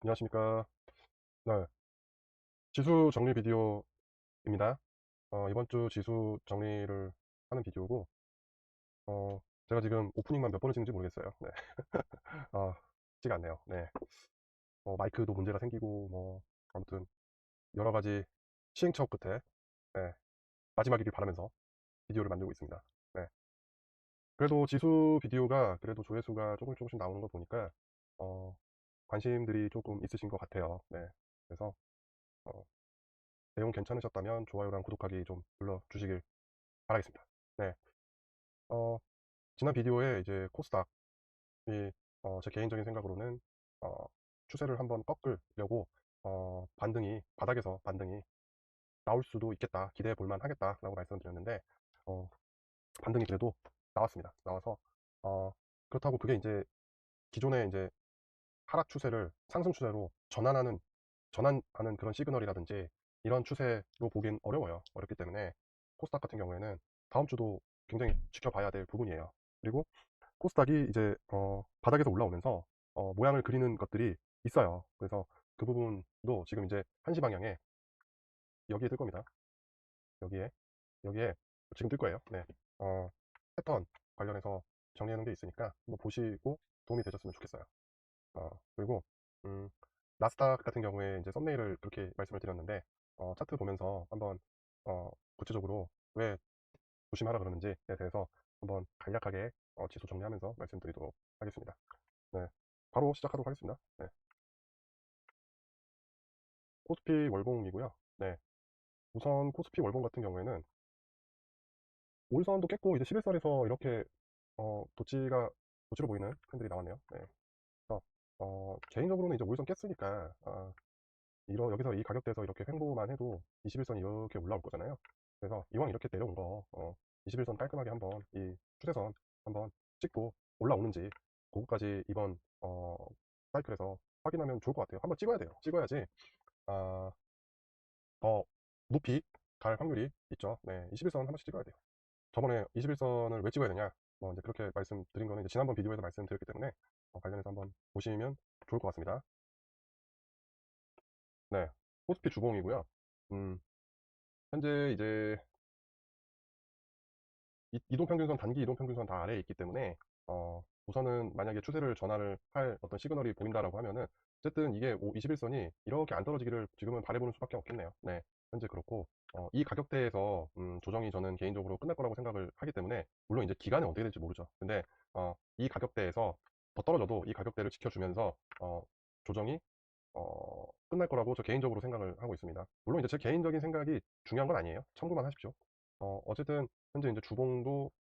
안녕하십니까. 네, 지수 정리 비디오입니다. 이번 주 지수 정리를 하는 비디오고, 제가 지금 오프닝만 몇 번을 찍는지 모르겠어요. 네. 쉽지가 않네요. 네. 마이크도 문제가 생기고, 아무튼, 여러 가지 시행착오 끝에, 네, 마지막이길 바라면서 비디오를 만들고 있습니다. 네. 그래도 지수 비디오가 그래도 조회수가 조금씩 나오는 거 보니까, 어, 관심들이 조금 있으신 것 같아요. 네. 그래서, 어, 내용 괜찮으셨다면 좋아요랑 구독하기 좀 눌러주시길 바라겠습니다. 네. 어, 지난 비디오에 이제 코스닥이 제 개인적인 생각으로는 어, 추세를 한번 꺾으려고 바닥에서 반등이 나올 수도 있겠다, 기대해 볼만 하겠다라고 말씀드렸는데 어, 반등이 그래도 나왔습니다. 나와서 그렇다고 그게 이제 기존의 이제 하락 추세를 상승 추세로 전환하는 그런 시그널이라든지 이런 추세로 보긴 어려워요. 어렵기 때문에 코스닥 같은 경우에는 다음 주도 굉장히 지켜봐야 될 부분이에요. 그리고 코스닥이 이제 바닥에서 올라오면서 모양을 그리는 것들이 있어요. 그래서 그 부분도 지금 이제 1시 방향에 여기에 뜰 겁니다. 여기에 여기에 지금 뜰 거예요. 네. 어, 패턴 관련해서 정리해 놓은 게 있으니까 한번 보시고 도움이 되셨으면 좋겠어요. 그리고 음, 나스닥 같은 경우에 이제 썸네일을 그렇게 말씀을 드렸는데 차트 보면서 한번 구체적으로 왜 조심하라 그러는지에 대해서 한번 간략하게 지수 정리하면서 말씀드리도록 하겠습니다. 네, 바로 시작하도록 하겠습니다. 네, 코스피 월봉이고요. 네, 우선 코스피 월봉 같은 경우에는 5일선도 깼고 이제 11선에서 이렇게 도치로 보이는 캔들이 나왔네요. 네, 그래서 개인적으로는 이제 5일선 깼으니까 여기서 이 가격대에서 이렇게 횡보만 해도 21선이 이렇게 올라올 거잖아요. 그래서 이왕 이렇게 내려온 거 21선 깔끔하게 한번 이 추세선 한번 찍고 올라오는지 그거까지 이번 사이클에서 확인하면 좋을 것 같아요. 한번 찍어야 돼요. 찍어야지 아, 더 높이 갈 확률이 있죠. 네, 21선 한 번씩 찍어야 돼요. 저번에 21선을 왜 찍어야 되냐? 이제 그렇게 말씀드린 거는 이제 지난번 비디오에서 말씀드렸기 때문에 관련해서 한번 보시면 좋을 것 같습니다. 네, 코스피 주봉이고요. 음, 현재 이제 이동평균선, 단기 이동평균선 다 아래에 있기 때문에 우선은 만약에 추세를 전환을 할 어떤 시그널이 보인다라고 하면은 어쨌든 이게 21선이 이렇게 안 떨어지기를 지금은 바라보는 수밖에 없겠네요. 네, 현재 그렇고 이 가격대에서 조정이 저는 개인적으로 끝날 거라고 생각을 하기 때문에 물론 이제 기간은 어떻게 될지 모르죠. 근데 이 가격대에서 더 떨어져도 이 가격대를 지켜주면서 조정이 끝날 거라고 저 개인적으로 생각을 하고 있습니다. 물론 이제 제 개인적인 생각이 중요한 건 아니에요. 참고만 하십시오. 어쨌든 현재 이제 주봉도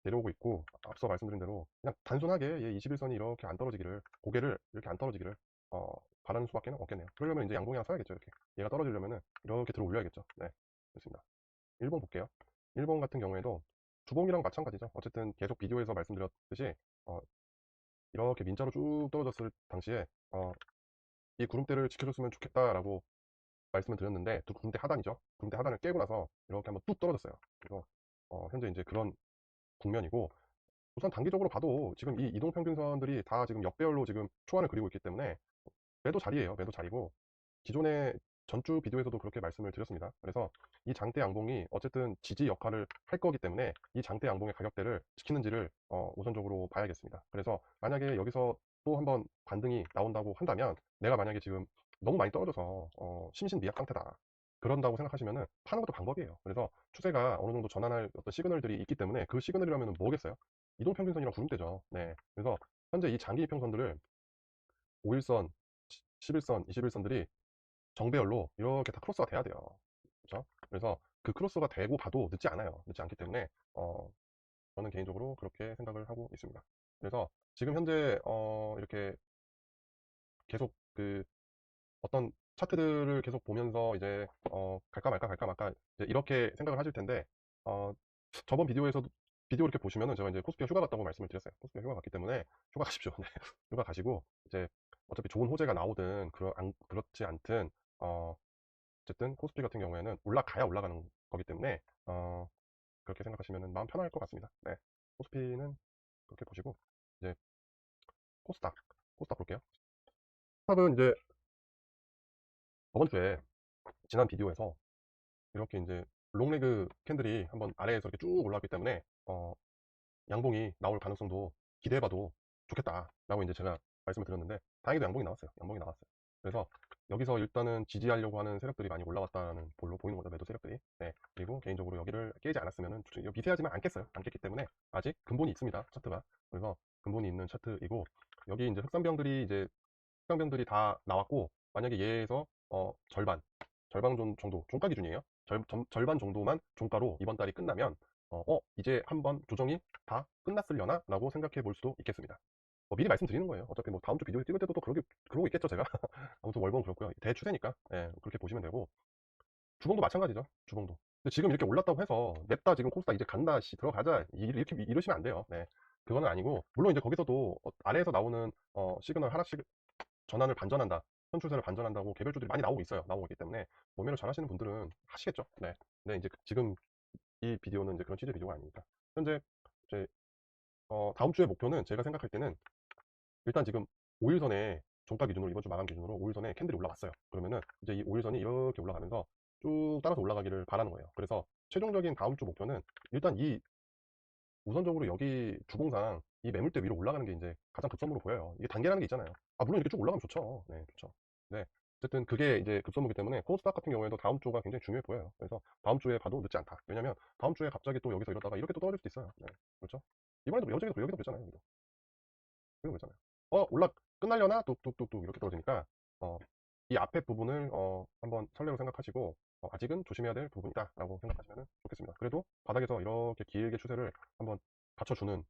내려오고 있고 앞서 말씀드린 대로 그냥 단순하게 얘 21선이 이렇게 안 떨어지기를 고개를 이렇게 안 떨어지기를 어, 바라는 수밖에 없겠네요. 그러려면 이제 양봉이 하나 서야겠죠. 이렇게 얘가 떨어지려면은 이렇게 들어 올려야겠죠. 네, 좋습니다. 1번 볼게요. 1번 같은 경우에도 주봉이랑 마찬가지죠. 어쨌든 계속 비디오에서 말씀드렸듯이 어, 이렇게 민자로 쭉 떨어졌을 당시에 이 구름대를 지켜줬으면 좋겠다라고 말씀을 드렸는데 또 구름대 하단이죠. 구름대 하단을 깨고 나서 이렇게 한번 뚝 떨어졌어요. 그래서 현재 이제 그런 국면이고 우선 단기적으로 봐도 지금 이 이동평균선들이 다 지금 역배열로 지금 초안을 그리고 있기 때문에 매도 자리예요. 매도 자리고 기존의 전주 비디오에서도 그렇게 말씀을 드렸습니다. 그래서 이 장대 양봉이 어쨌든 지지 역할을 할 거기 때문에 이 장대 양봉의 가격대를 지키는지를 우선적으로 봐야겠습니다. 그래서 만약에 여기서 또 한번 반등이 나온다고 한다면 내가 만약에 지금 너무 많이 떨어져서 심신미약 상태다. 그런다고 생각하시면은 파는 것도 방법이에요. 그래서 추세가 어느 정도 전환할 어떤 시그널들이 있기 때문에 그 시그널이라면 뭐겠어요? 이동평균선이랑 구름대죠. 네. 그래서 현재 이 장기 이평선들을 5일선, 11선, 21선들이 정배열로 이렇게 다 크로스가 돼야 돼요. 그렇죠? 그래서 그 크로스가 되고 봐도 늦지 않아요. 늦지 않기 때문에 저는 개인적으로 그렇게 생각을 하고 있습니다. 그래서 지금 현재 이렇게 계속 그 어떤 차트들을 계속 보면서 이제 갈까 말까 갈까 말까 이제 이렇게 생각을 하실 텐데 어, 저번 비디오에서도 비디오 이렇게 보시면은 제가 이제 코스피가 휴가 갔다고 말씀을 드렸어요. 코스피가 휴가 갔기 때문에 휴가 가십시오. 네. 휴가 가시고 이제 어차피 좋은 호재가 나오든 그렇지 않든 어, 어쨌든 코스피 같은 경우에는 올라가야 올라가는 거기 때문에 그렇게 생각하시면 마음 편할 것 같습니다. 네. 코스피는 그렇게 보시고 이제 코스닥 볼게요. 탑은 이제 저번 주에 지난 비디오에서 이렇게 이제 롱레그 캔들이 한번 아래에서 이렇게 쭉 올라왔기 때문에 양봉이 나올 가능성도 기대해봐도 좋겠다라고 이제 제가 말씀을 드렸는데 다행히도 양봉이 나왔어요. 양봉이 나왔어요. 그래서 여기서 일단은 지지하려고 하는 세력들이 많이 올라왔다는 볼로 보이는 거죠. 매도 세력들이. 네. 그리고 개인적으로 여기를 깨지 않았으면은 미세하지만 않겠어요. 안 깼기 때문에 아직 근본이 있습니다. 차트가. 그래서 근본이 있는 차트이고 여기 이제 흑상병들이 다 나왔고 만약에 얘에서 절반 정도 종가 기준이에요. 절반 정도만 종가로 이번 달이 끝나면 이제 한번 조정이 다 끝났으려나 라고 생각해 볼 수도 있겠습니다. 미리 말씀드리는 거예요. 어차피 뭐 다음 주 비디오 찍을 때도 또 그러고 있겠죠 제가. 아무튼 월봉 그렇고요. 대추세니까 예, 그렇게 보시면 되고 주봉도 마찬가지죠. 주봉도. 근데 지금 이렇게 올랐다고 해서 냅다 지금 코스닥 이제 간다 들어가자 이렇게 이러시면 안 돼요. 네. 그거는 아니고 물론 이제 거기서도 아래에서 나오는 시그널 하나씩 전환을 반전한다. 선출세를 반전한다고 개별주들이 많이 나오고 있어요. 나오고 있기 때문에 매매를 잘 하시는 분들은 하시겠죠. 네. 근데 이제 지금 이 비디오는 이제 그런 취재 비디오가 아닙니다. 현재 이제 다음 주의 목표는 제가 생각할 때는 일단 지금 5일선에 종가 기준으로 이번 주 마감 기준으로 5일선에 캔들이 올라왔어요. 그러면은 이제 이 5일선이 이렇게 올라가면서 쭉 따라서 올라가기를 바라는 거예요. 그래서 최종적인 다음 주 목표는 일단 이 우선적으로 여기 주봉상 이 매물대 위로 올라가는 게 이제 가장 급선무로 보여요. 이게 단계라는 게 있잖아요. 물론 이렇게 쭉 올라가면 좋죠. 네, 좋죠. 네. 어쨌든 그게 이제 급선무기 때문에 코스닥 같은 경우에도 다음 주가 굉장히 중요해 보여요. 그래서 다음 주에 봐도 늦지 않다. 왜냐면 다음 주에 갑자기 또 여기서 이러다가 이렇게 또 떨어질 수도 있어요. 네. 그렇죠? 이번에도 여기도 그랬잖아요. 여기도 그랬잖아요. 끝나려나? 뚝뚝뚝뚝 이렇게 떨어지니까 어, 이 앞에 부분을 한번 설레로 생각하시고 아직은 조심해야 될 부분이다 라고 생각하시면 좋겠습니다. 그래도 바닥에서 이렇게 길게 추세를 한번 받쳐주는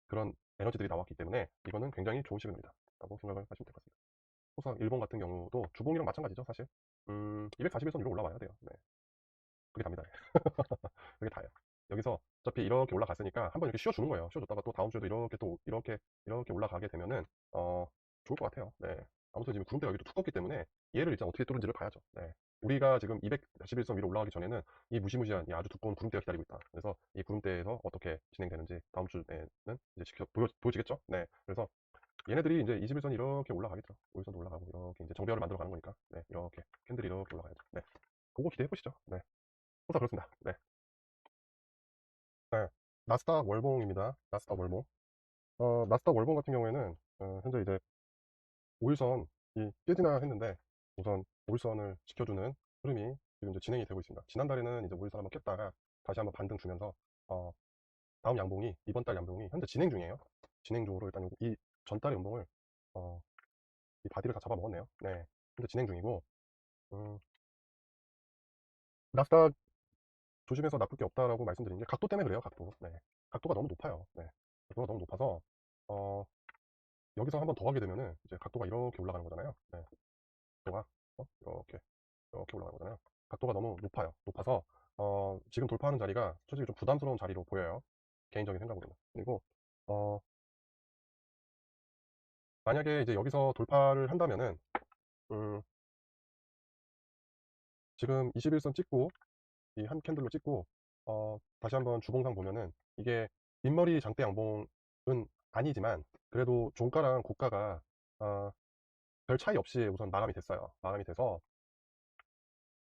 그런 에너지들이 나왔기 때문에 이거는 굉장히 좋은 시그널이다 라고 생각을 하시면 될 것 같습니다. 호상 일본 같은 경우도 주봉이랑 마찬가지죠 사실. 241선 위로 올라와야 돼요. 네. 그게 답니다. 그게 다예요. 여기서 어차피 이렇게 올라갔으니까 한번 이렇게 쉬어주는 거예요. 쉬어줬다가 또 다음 주에도 이렇게 또 이렇게 올라가게 되면은 좋을 것 같아요. 네. 아무튼 지금 구름대가 여기도 두껍기 때문에 얘를 일단 어떻게 뚫는지를 봐야죠. 네. 우리가 지금 241선 위로 올라가기 전에는 이 무시무시한 이 아주 두꺼운 구름대가 기다리고 있다. 그래서 이 구름대에서 어떻게 진행되는지 다음 주에는 이제 보여지겠죠. 네. 그래서 얘네들이 이제 21선이 이렇게 올라가겠죠. 5일선도 올라가고 이렇게 이제 정배열을 만들어 가는 거니까. 네. 이렇게 캔들이 이렇게 올라가야죠. 네. 그거 기대해 보시죠. 네. 항상 그렇습니다. 네. 네. 나스닥 월봉입니다. 나스닥 월봉. 나스닥 월봉 같은 경우에는 현재 이제 5일선이 깨지나 했는데 우선 5일선을 지켜주는 흐름이 지금 이제 진행이 되고 있습니다. 지난달에는 이제 5일선 한번 깼다가 다시 한번 반등 주면서 어, 다음 양봉이 이번 달 양봉이 현재 진행 중이에요. 진행 중으로 일단 이 전달의 연봉을 어, 이 바디를 다 잡아먹었네요. 네. 현재 진행 중이고 나스닥 조심해서 나쁠 게 없다라고 말씀드린 게 각도 때문에 그래요. 각도. 네. 각도가 너무 높아요. 네. 각도가 너무 높아서 어, 여기서 한번 더 하게 되면은 이제 각도가 이렇게 올라가는 거잖아요. 네. 각도가 이렇게 올라가는 거잖아요. 각도가 너무 높아요. 높아서 지금 돌파하는 자리가 솔직히 좀 부담스러운 자리로 보여요. 개인적인 생각으로는. 그리고 어, 만약에 이제 여기서 돌파를 한다면은 음, 지금 21선 찍고 이 한 캔들로 찍고 다시 한번 주봉상 보면은 이게 윗머리 장대 양봉은 아니지만 그래도 종가랑 고가가 어, 별 차이 없이 우선 마감이 됐어요. 마감이 돼서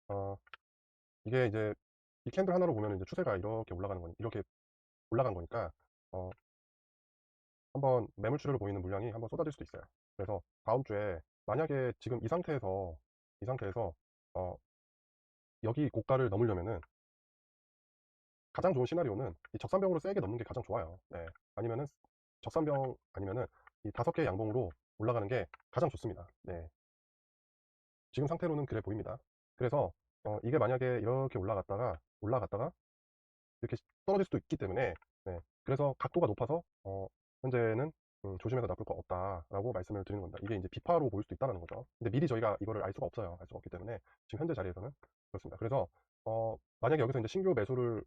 어, 이게 이제 이 캔들 하나로 보면 이제 추세가 이렇게 올라간 거니까 어, 한번 매물추세로 보이는 물량이 한번 쏟아질 수도 있어요. 그래서 다음 주에 만약에 지금 이 상태에서 어, 여기 고가를 넘으려면은 가장 좋은 시나리오는 이 적산병으로 세게 넘는 게 가장 좋아요. 네. 아니면은 적산병 아니면은 이 5개 양봉으로 올라가는 게 가장 좋습니다. 네. 지금 상태로는 그래 보입니다. 그래서 이게 만약에 이렇게 올라갔다가 이렇게 떨어질 수도 있기 때문에 네. 그래서 각도가 높아서 현재는 조심해서 나쁠 거 없다라고 말씀을 드리는 겁니다. 이게 이제 비파로 보일 수도 있다는 거죠. 근데 미리 저희가 이거를 알 수가 없어요. 알 수가 없기 때문에 지금 현재 자리에서는 그렇습니다. 그래서 만약에 여기서 이제 신규 매수를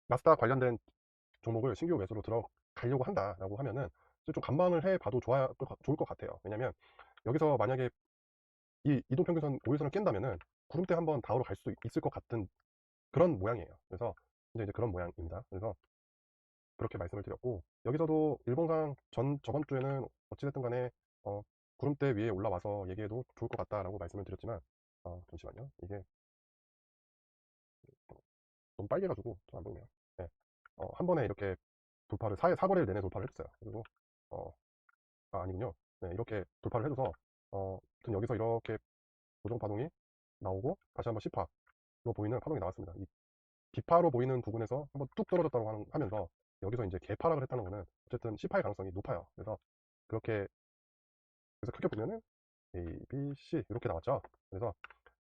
나스닥 관련된 종목을 신규 매수로 들어가려고 한다라고 하면은 좀 관망을 해봐도 좋을 것 같아요. 왜냐면 여기서 만약에 이 이동평균선 5일선을 깬다면은 구름대 한번 다우러 갈 수도 있을 것 같은 그런 모양이에요. 그래서 이제 그런 모양입니다. 그래서 그렇게 말씀을 드렸고 여기서도 일봉상 저번 주에는 어찌됐든 간에 구름대 위에 올라와서 얘기해도 좋을 것 같다라고 말씀을 드렸지만, 잠시만요. 이게 너무 빨개가지고 좀 안 보이네요. 네. 한 번에 이렇게 돌파를, 사거리를 내내 돌파를 해줬어요. 그리고, 어, 아니군요. 네, 이렇게 돌파를 해줘서, 아무튼 여기서 이렇게 고정 파동이 나오고, 다시 한번 C파로 보이는 파동이 나왔습니다. 이 B파로 보이는 부분에서 한번 뚝 떨어졌다고 하면서, 여기서 이제 개파락을 했다는 거는, 어쨌든 C파의 가능성이 높아요. 그래서, 그렇게, 그래서 크게 보면은, A, B, C, 이렇게 나왔죠. 그래서,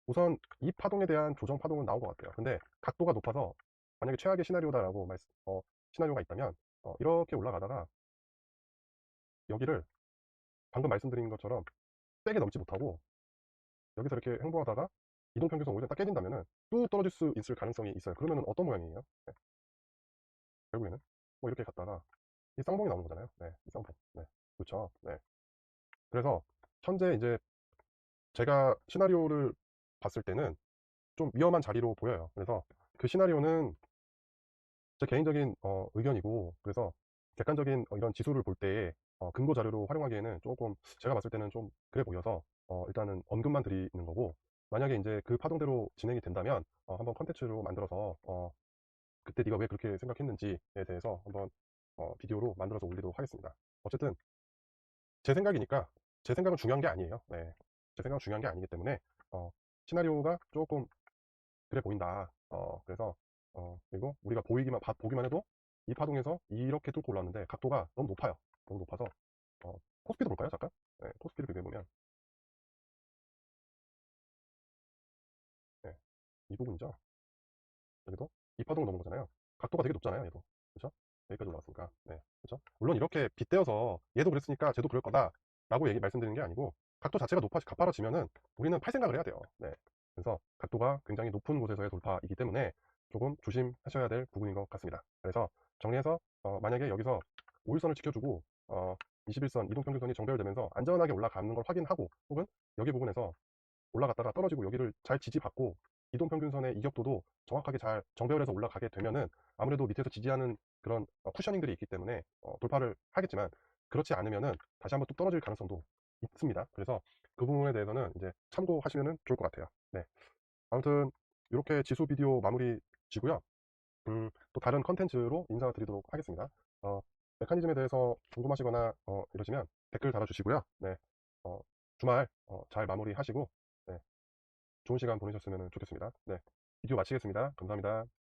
우선 이 파동에 대한 조정 파동은 나온 것 같아요. 근데 각도가 높아서 만약에 최악의 시나리오다라고 시나리오가 있다면 이렇게 올라가다가 여기를 방금 말씀드린 것처럼 세게 넘지 못하고 여기서 이렇게 행보하다가 이동평균선 오히려 딱 깨진다면은 뚝 떨어질 수 있을 가능성이 있어요. 그러면은 어떤 모양이에요? 네, 결국에는 뭐 이렇게 갔다가 이 쌍봉이 나오는 거잖아요. 네, 이 쌍봉. 네, 그렇죠. 네. 그래서 현재 이제 제가 시나리오를 봤을 때는 좀 위험한 자리로 보여요. 그래서 그 시나리오는 제 개인적인 의견이고, 그래서 객관적인 이런 지수를 볼 때에 근거 자료로 활용하기에는 조금 제가 봤을 때는 좀 그래 보여서 일단은 언급만 드리는 거고, 만약에 이제 그 파동대로 진행이 된다면 한번 컨텐츠로 만들어서 그때 네가 왜 그렇게 생각했는지에 대해서 한번 비디오로 만들어서 올리도록 하겠습니다. 어쨌든 제 생각이니까, 제 생각은 중요한 게 아니에요. 네. 제 생각은 중요한 게 아니기 때문에 어, 시나리오가 조금 그래 보인다. 그래서 그리고 우리가 보기만 해도 이 파동에서 이렇게 뚫고 올랐는데 각도가 너무 높아요. 너무 높아서 코스피도 볼까요? 잠깐. 네, 코스피를 비교해 보면 네, 이 부분이죠. 여기도 이 파동 넘은 거잖아요. 각도가 되게 높잖아요. 얘도. 그렇죠? 여기까지 올라왔으니까. 네, 그렇죠? 물론 이렇게 빗대어서 얘도 그랬으니까 쟤도 그럴 거다라고 말씀드리는 게 아니고, 각도 자체가 가파라지면은 우리는 팔 생각을 해야 돼요. 네. 그래서 각도가 굉장히 높은 곳에서의 돌파이기 때문에 조금 조심하셔야 될 부분인 것 같습니다. 그래서 정리해서 만약에 여기서 5일선을 지켜주고 21선 이동평균선이 정배열되면서 안전하게 올라가는 걸 확인하고, 혹은 여기 부분에서 올라갔다가 떨어지고 여기를 잘 지지받고 이동평균선의 이격도도 정확하게 잘 정배열해서 올라가게 되면은 아무래도 밑에서 지지하는 그런 쿠셔닝들이 있기 때문에 돌파를 하겠지만, 그렇지 않으면은 다시 한번 뚝 떨어질 가능성도 있습니다. 그래서 그 부분에 대해서는 이제 참고하시면 좋을 것 같아요. 네. 아무튼 이렇게 지수 비디오 마무리 지고요. 또 다른 컨텐츠로 인사드리도록 하겠습니다. 어, 메커니즘에 대해서 궁금하시거나 이러시면 댓글 달아주시고요. 네. 어, 주말 잘 마무리하시고 네. 좋은 시간 보내셨으면 좋겠습니다. 네. 비디오 마치겠습니다. 감사합니다.